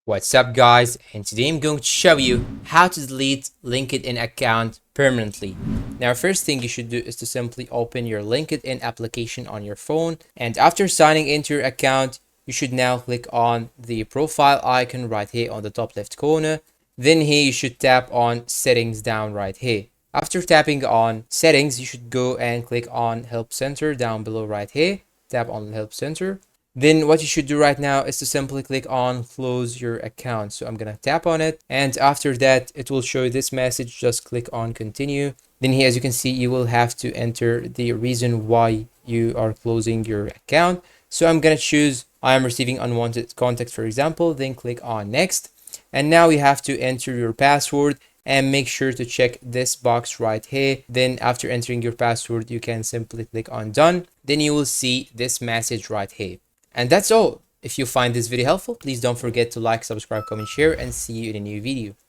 What's up guys, and today I'm going to show you how to delete LinkedIn account permanently. Now first thing you should do is to simply open your LinkedIn application on your phone, and after signing into your account you should now click on the profile icon right here on the top left corner. Then here you should tap on settings down right here. After tapping on settings you should go and click on help center down below right here. Tap on help center. Then what you should do right now is to simply click on close your account. So I'm gonna tap on it, and after that it will show you this message. Just click on continue. Then here, as you can see, you will have to enter the reason why you are closing your account. So I'm gonna choose I am receiving unwanted contact, for example. Then click on next, and now you have to enter your password and make sure to check this box right here. Then after entering your password you can simply click on done. Then you will see this message right here. And that's all. If you find this video helpful, please don't forget to like, subscribe, comment, share, and see you in a new video.